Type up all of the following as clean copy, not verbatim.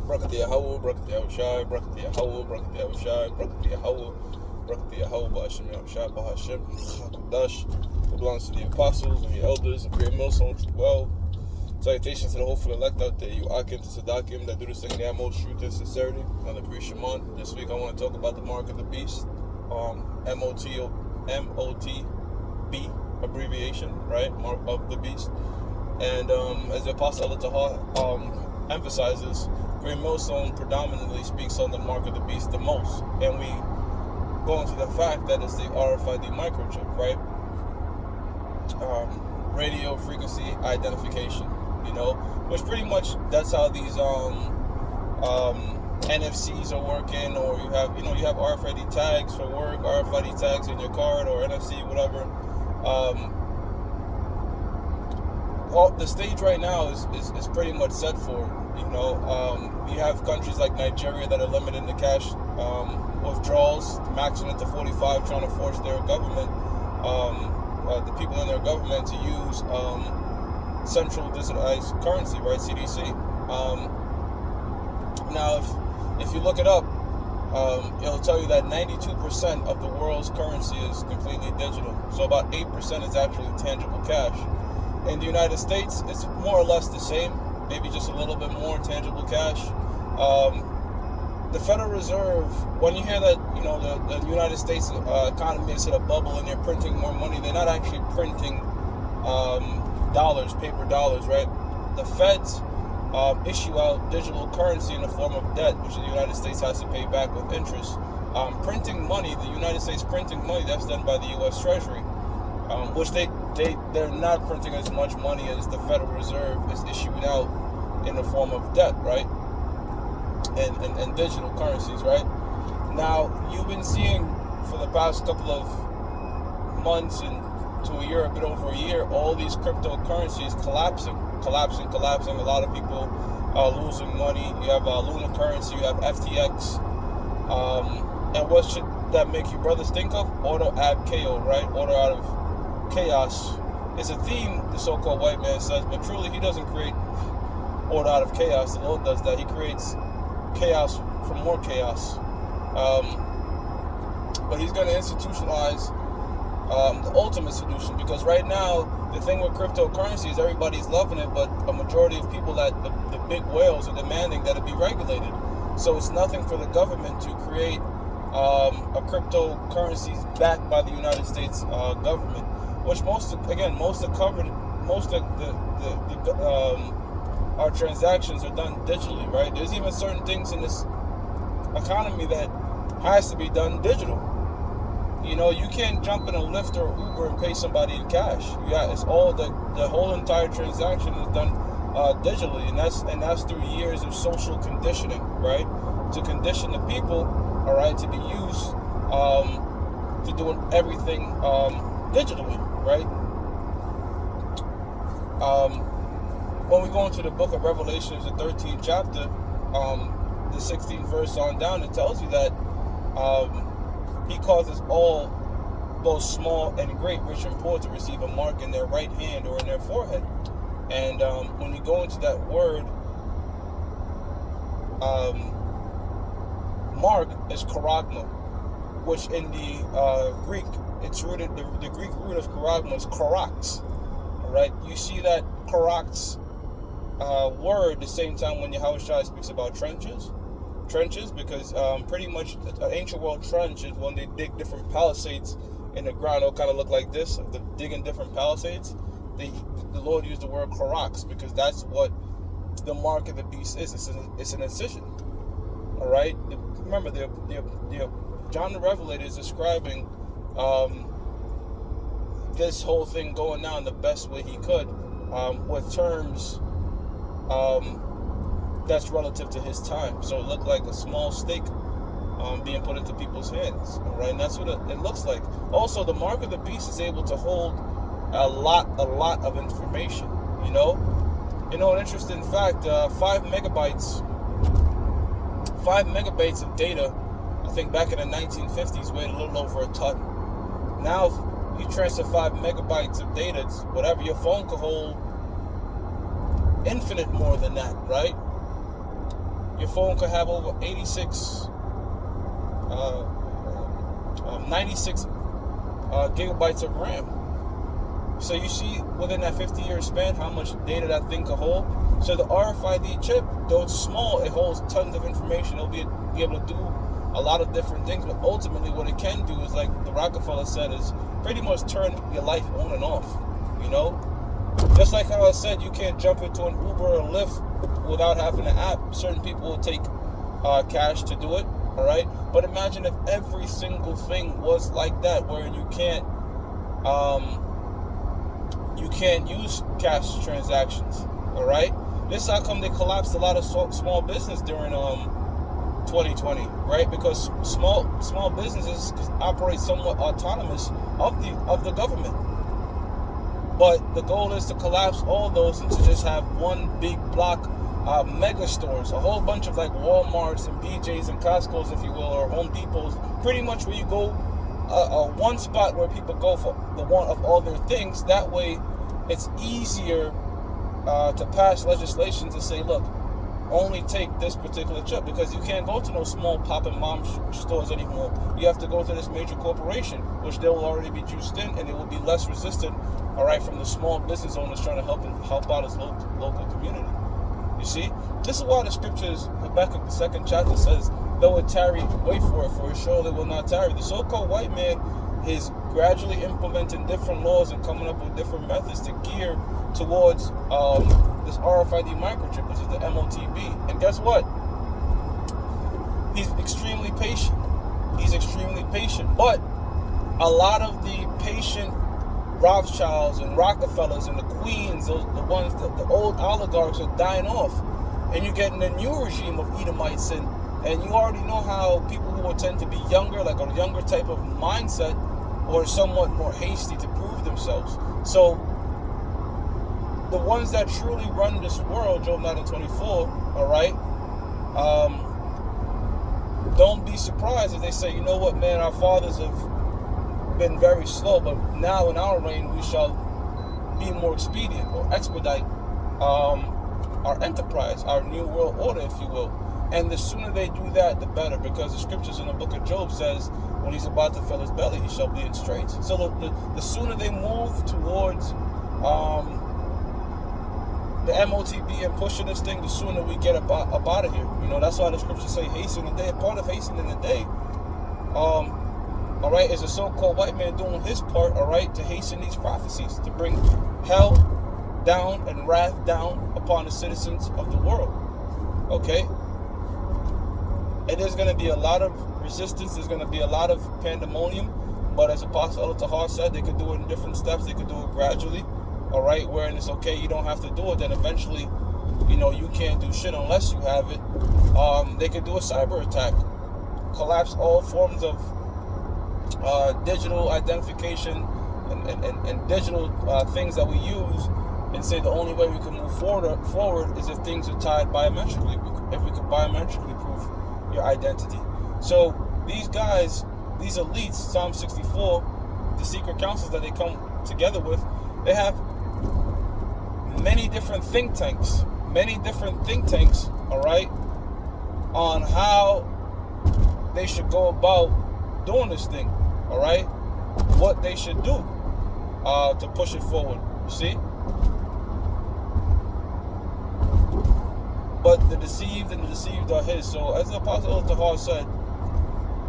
Brakati Yahweh, Brakati Yahushai, Brakati Yahweh, Brakati Yahushai, Brakati Yahweh, Brakati Yahweh, Ba'ashem Yahushai, Ba'ashem, Chakudash. It belongs to the apostles and the elders of Great Millstone. Well, salutations to the hopeful elect out there, you Akim to Sadakim that do this thing in the utmost truth and sincerity. On the pre-Shimon. This week I want to talk about the mark of the beast, MOTB abbreviation, right? Mark of the beast. And as the Apostle Al-Tahar emphasizes, Great Millstone predominantly speaks on the mark of the beast the most. And we go into the fact that it's the RFID microchip, right? Radio frequency identification, which pretty much that's how these NFCs are working, or you have RFID tags for work, RFID tags in your card, or NFC, whatever. The stage right now is pretty much set for it. You have countries like Nigeria that are limiting the cash withdrawals, maxing it to 45, trying to force their government, the people in their government, to use central digitized currency, right? CDC. Now, if you look it up, it'll tell you that 92% of the world's currency is completely digital. So about 8% is actually tangible cash. In the United States, it's more or less the same, maybe just a little bit more tangible cash. The Federal Reserve, when you hear that, the United States economy has hit a bubble and they're printing more money, they're not actually printing dollars, paper dollars, right? The Feds issue out digital currency in the form of debt, which the United States has to pay back with interest. Printing money, the United States printing money, that's done by the U.S. Treasury, which they're not printing as much money as the Federal Reserve is issuing out in the form of debt, right? And digital currencies, right? Now, you've been seeing for the past couple of months and to a year, a bit over a year, all these cryptocurrencies collapsing. A lot of people are losing money. You have Luna currency, you have FTX. And what should that make you brothers think of? Order ab chaos, right? Order out of chaos. It's a theme, the so-called white man says, but truly he doesn't create order out of chaos. The Lord does that. He creates chaos from more chaos. But he's going to institutionalize the ultimate solution, because right now the thing with cryptocurrency is everybody's loving it, but a majority of people, that the big whales, are demanding that it be regulated. So it's nothing for the government to create a cryptocurrencies backed by the United States government, which most of our transactions are done digitally, right? There's even certain things in this economy that has to be done digital. You can't jump in a Lyft or Uber and pay somebody in cash. It's all the whole entire transaction is done digitally, and that's through years of social conditioning, right? To condition the people, all right, to be used to doing everything digitally, right? When we go into the book of Revelation, the 13th chapter, the 16th verse on down, it tells you that he causes all, both small and great, rich and poor, to receive a mark in their right hand or in their forehead. And when you go into that word, mark is charagma, which in the Greek, it's rooted, the Greek root of charagma is charax. All right, you see that charax word the same time when Yahushua speaks about trenches, because pretty much an ancient world trench is when they dig different palisades in the ground. It'll kind of look like this, the digging different palisades. The Lord used the word charax because that's what the mark of the beast is. It's an incision. All right. Remember, John the Revelator is describing this whole thing going down the best way he could, with terms that's relative to his time. So it looked like a small stake being put into people's hands, all right? And that's what it looks like. Also, the mark of the beast is able to hold a lot of information. An interesting fact: 5 megabytes of data, I think back in the 1950s, weighed a little over a ton. Now, you transfer 5 megabytes of data, whatever, your phone could hold infinite more than that, right? your phone could have over 96 gigabytes of RAM. So you see within that 50-year span how much data that thing could hold. So the RFID chip, though it's small, it holds tons of information. It'll be able to do a lot of different things, but ultimately what it can do is, like the Rockefeller said, is pretty much turn your life on and off, you know? Just like how I said, you can't jump into an Uber or Lyft without having an app. Certain people will take cash to do it, all right? But imagine if every single thing was like that, where you can't use cash transactions, all right? This is how come they collapsed a lot of small business during 2020, right? Because small businesses operate somewhat autonomous of the government. But the goal is to collapse all those and to just have one big block mega stores, a whole bunch of like Walmarts and BJ's and Costco's, if you will, or Home Depot's, pretty much where you go, one spot where people go for the one of all their things. That way it's easier to pass legislation to say, look, only take this particular chip, because you can't go to no small pop and mom stores anymore. You have to go to this major corporation, which they will already be juiced in, and it will be less resistant, all right, from the small business owners trying to help out his local community. You see, this is why the scriptures, Habakkuk the 2nd chapter says, though it tarry, wait for it, for it surely will not tarry. The so-called white man is gradually implementing different laws and coming up with different methods to gear towards this RFID microchip, which is the MOTB. And guess what? He's extremely patient. But a lot of the patient Rothschilds and Rockefellers and the Queens, the old oligarchs are dying off. And you're getting a new regime of Edomites, and you already know how people who will tend to be younger, like a younger type of mindset, or somewhat more hasty to prove themselves. So the ones that truly run this world, Job 9:24, all right, don't be surprised if they say, you know what, man, our fathers have been very slow, but now in our reign we shall be more expedient, or expedite our enterprise, our new world order, if you will. And the sooner they do that, the better, because the scriptures in the book of Job says, when he's about to fill his belly, he shall be in straits. So the sooner they move towards the MOTB and pushing this thing, the sooner we get up out of here. You know, that's why the scriptures say hasten the day. Part of hastening the day, all right, is a so-called white man doing his part, all right, to hasten these prophecies, to bring hell down and wrath down upon the citizens of the world. Okay? And there's going to be a lot of resistance. There's going to be a lot of pandemonium. But as Apostle El Tahar said, they could do it in different steps. They could do it gradually. All right? Wherein it's okay, you don't have to do it. Then eventually, you know, you can't do shit unless you have it. They could do a cyber attack. Collapse all forms of digital identification and digital things that we use, and say the only way we can move forward is if things are tied biometrically. If we could biometrically prove your identity. So these guys, these elites, Psalm 64, the secret councils that they come together with, they have many different think tanks, all right, on how they should go about doing this thing, all right, what they should do to push it forward, you see? But the deceived and the deceived are his. So as the Apostle El Tahar said,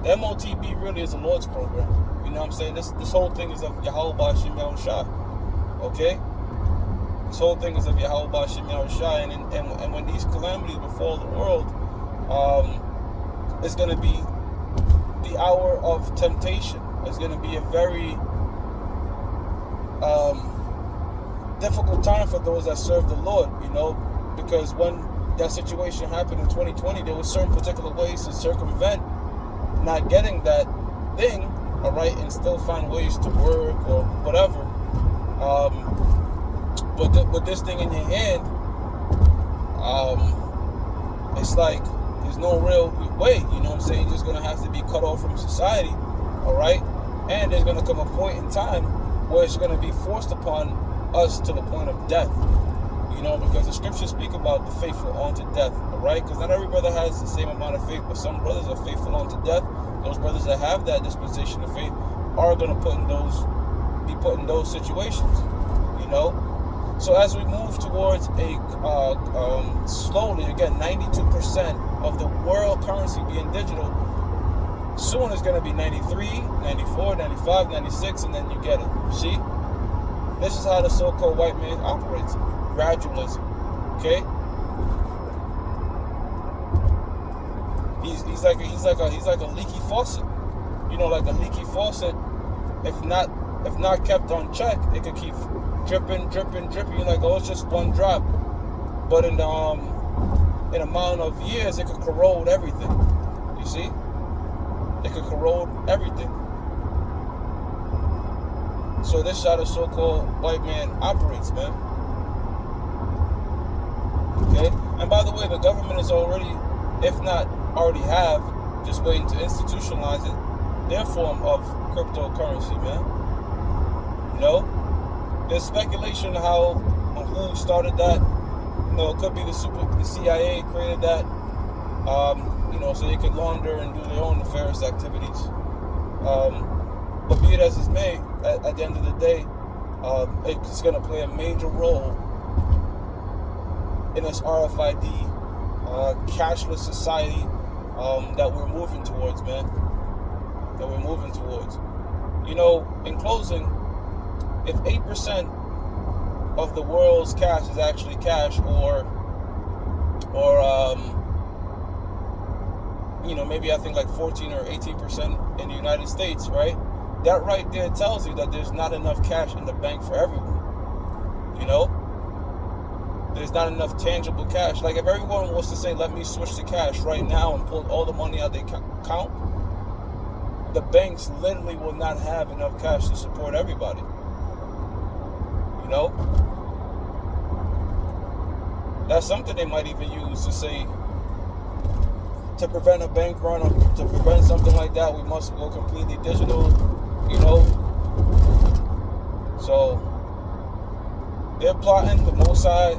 the MOTB really is a Lord's program. You know what I'm saying? This whole thing is of Yahweh Ba'Shem Yahushua. Okay? This whole thing is of Yahweh Ba'Shem Yahushua. And when these calamities befall the world, it's going to be the hour of temptation. It's going to be a very difficult time for those that serve the Lord, you know, because when that situation happened in 2020, there were certain particular ways to circumvent not getting that thing, all right, and still find ways to work or whatever. But with this thing in your hand, it's like there's no real way, you know what I'm saying? You're just going to have to be cut off from society, all right? And there's going to come a point in time where it's going to be forced upon us to the point of death. You know, because the scriptures speak about the faithful unto death, right? Because not every brother has the same amount of faith, but some brothers are faithful unto death. Those brothers that have that disposition of faith are going to be put in those situations, you know. So as we move towards a slowly, again, 92% of the world currency being digital, soon it's going to be 93, 94, 95, 96, and then you get it. See? This is how the so-called white man operates. Gradualism. Okay? He's like a leaky faucet. You know, like a leaky faucet, if not kept on check, it could keep dripping. You're like, oh, it's just one drop. But in amount of years, it could corrode everything. You see? It could corrode everything. So this is how the so-called white man operates, man. Okay? And by the way, the government is already, if not already have, just waiting to institutionalize it, their form of cryptocurrency, man. You know? There's speculation on who started that. You know, it could be the CIA created that, you know, so they could launder and do their own nefarious activities. But be it as it may, at the end of the day, it's going to play a major role in this RFID cashless society that we're moving towards, man. That we're moving towards. You know, in closing, if 8% of the world's cash is actually cash, or you know, maybe I think like 14 or 18% in the United States, right? That right there tells you that there's not enough cash in the bank for everyone. You know? There's not enough tangible cash. Like if everyone was to say, let me switch to cash right now and pull all the money out they count, the banks literally will not have enough cash to support everybody. You know? That's something they might even use to say, to prevent a bank run, or to prevent something like that, we must go completely digital, you know? So, they're plotting, the Most High,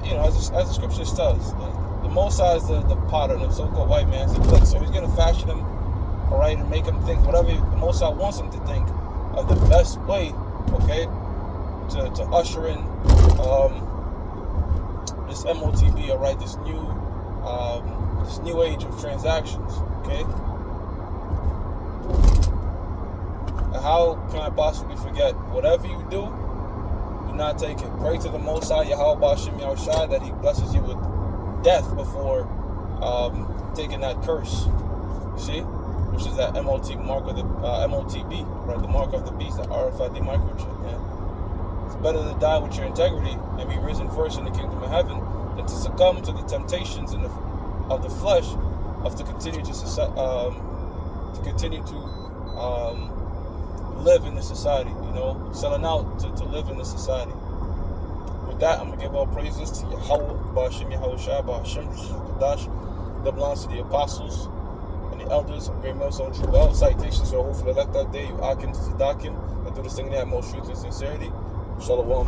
you know, as the scripture says, the Most High is the potter, the so-called white man's the clay. So he's going to fashion him, all right, and make him think whatever the Most High wants him to think of the best way, okay, to usher in this MOTB, all right, this new age of transactions, okay? And how can I possibly forget? Whatever you do not take it. Pray to the Most High, Yahweh Bashim Yahushai, that He blesses you with death before taking that curse. You see, which is that MOTB, right? The mark of the beast, that RFID microchip, man. It's better to die with your integrity and be risen first in the kingdom of heaven than to succumb to the temptations of the flesh to continue to live in this society, you know, selling out to live in this society. With that, I'm going to give all praises to Yahweh, Ba'ashim Yahushua, Ba'ashim Kadash, that belongs to the apostles and the elders of Great Millstone True Well. Citations to hopefully elect that day, you Akim to Zadakim, and do this thing in the most truth and sincerity. Shalom.